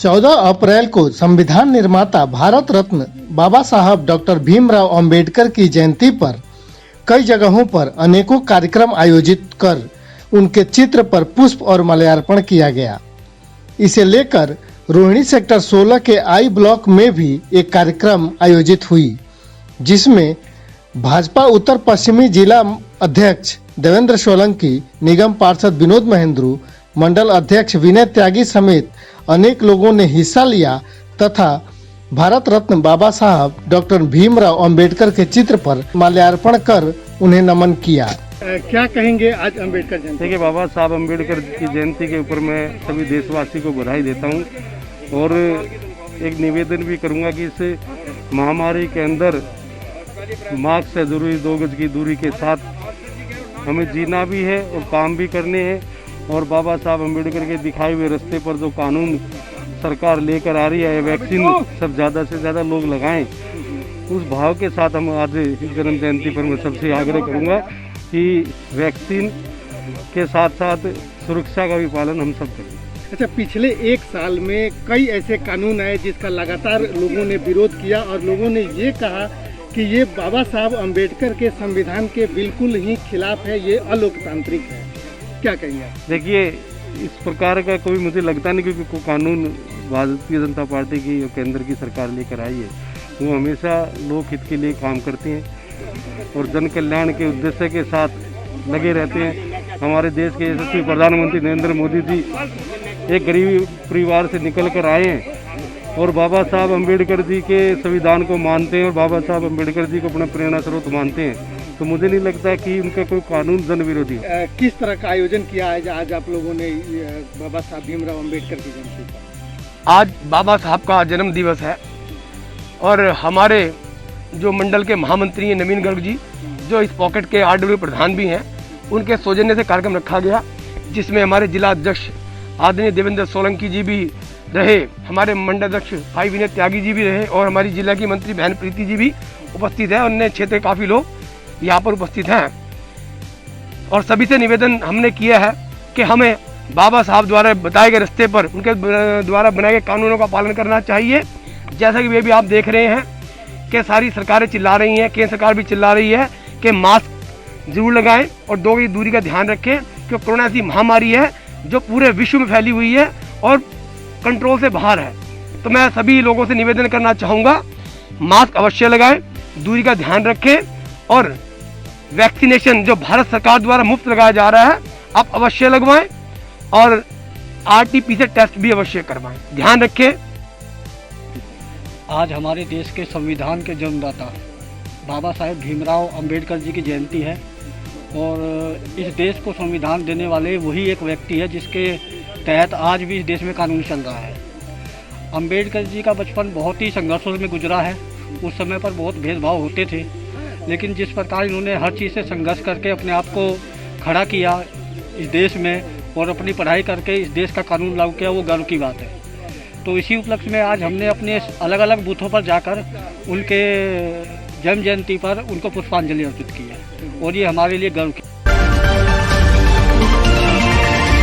14 अप्रैल को संविधान निर्माता भारत रत्न बाबा साहब डॉक्टर भीमराव अंबेडकर की जयंती पर कई जगहों पर अनेकों कार्यक्रम आयोजित कर उनके चित्र पर पुष्प और माल्यार्पण किया गया। इसे लेकर रोहिणी सेक्टर 16 के आई ब्लॉक में भी एक कार्यक्रम आयोजित हुई, जिसमें भाजपा उत्तर पश्चिमी जिला अध्यक्ष देवेंद्र सोलंकी, निगम पार्षद विनोद महेंद्रू, मंडल अध्यक्ष विनय त्यागी समेत अनेक लोगों ने हिस्सा लिया तथा भारत रत्न बाबा साहब डॉक्टर भीमराव अंबेडकर के चित्र पर माल्यार्पण कर उन्हें नमन किया। क्या कहेंगे आज अंबेडकर जयंती? देखिए, बाबा साहब अंबेडकर की जयंती के ऊपर मैं सभी देशवासी को बधाई देता हूं और एक निवेदन भी करूंगा कि इस महामारी के अंदर मास्क से जरूरी 2 गज की दूरी के साथ हमें जीना भी है और काम भी करने हैं। और बाबा साहब अंबेडकर के दिखाए हुए रास्ते पर जो कानून सरकार लेकर आ रही है, वैक्सीन सब ज़्यादा से ज़्यादा लोग लगाएं, उस भाव के साथ हम आज इस जन्म जयंती पर मैं सबसे आग्रह करूंगा कि वैक्सीन के साथ साथ सुरक्षा का भी पालन हम सब करें। अच्छा, पिछले 1 साल में कई ऐसे कानून आए जिसका लगातार लोगों ने विरोध किया और लोगों ने ये कहा कि ये बाबा साहब अंबेडकर के संविधान के बिल्कुल ही खिलाफ है, ये अलोकतांत्रिक है। क्या कहेंगे? देखिए, इस प्रकार का कोई मुझे लगता नहीं, क्योंकि कोई कानून भारतीय जनता पार्टी की और केंद्र की सरकार लेकर आई है, वो हमेशा लोक हित के लिए काम करते हैं और जन कल्याण के उद्देश्य के साथ लगे रहते हैं। हमारे देश के यशस्वी प्रधानमंत्री नरेंद्र मोदी जी एक गरीब परिवार से निकल कर आए हैं और बाबा साहब अंबेडकर जी के संविधान को मानते हैं और बाबा साहब अंबेडकर जी को अपना प्रेरणा स्रोत मानते हैं। तो मुझे नहीं लगता कि उनका कोई कानून जन विरोधी है। किस तरह का आयोजन किया है आज आप लोगों ने बाबा साहब भीमराव अंबेडकर की जयंती पर? आज बाबा साहब का जन्म दिवस है और हमारे जो मंडल के महामंत्री हैं नवीन गर्ग जी, जो इस पॉकेट के आरडब्ल्यू प्रधान भी हैं, उनके सौजन्य से कार्यक्रम रखा गया, जिसमें हमारे जिला अध्यक्ष आदरणीय देवेंद्र सोलंकी जी भी रहे, हमारे मंडल अध्यक्ष भाई विनय त्यागी जी भी रहे और हमारी जिला की मंत्री बहन प्रीति जी भी उपस्थित है। अन्य क्षेत्र के काफ़ी लोग यहाँ पर उपस्थित हैं और सभी से निवेदन हमने किया है कि हमें बाबा साहब द्वारा बताए गए रास्ते पर, उनके द्वारा बनाए गए कानूनों का पालन करना चाहिए। जैसा कि वे भी आप देख रहे हैं कि सारी सरकारें चिल्ला रही हैं, केंद्र सरकार भी चिल्ला रही है कि मास्क जरूर लगाएं और 2 गज दूरी का ध्यान रखें, क्योंकि कोरोना ऐसी महामारी है जो पूरे विश्व में फैली हुई है और कंट्रोल से बाहर है। तो मैं सभी लोगों से निवेदन करना चाहूँगा, मास्क अवश्य लगाएं, दूरी का ध्यान रखें और वैक्सीनेशन जो भारत सरकार द्वारा मुफ्त लगाया जा रहा है, आप अवश्य लगवाएं और RT-PCR टेस्ट भी अवश्य करवाएं। ध्यान रखें। आज हमारे देश के संविधान के जन्मदाता बाबा साहेब भीमराव अंबेडकर जी की जयंती है और इस देश को संविधान देने वाले वही एक व्यक्ति है जिसके तहत आज भी इस देश में कानून चल रहा है। अंबेडकर जी का बचपन बहुत ही संघर्षों में गुजरा है। उस समय पर बहुत भेदभाव होते थे, लेकिन जिस प्रकार इन्होंने हर चीज़ से संघर्ष करके अपने आप को खड़ा किया इस देश में और अपनी पढ़ाई करके इस देश का कानून लागू किया, वो गर्व की बात है। तो इसी उपलक्ष्य में आज हमने अपने अलग अलग बूथों पर जाकर उनके जन्म जयंती पर उनको पुष्पांजलि अर्पित की है और ये हमारे लिए गर्व की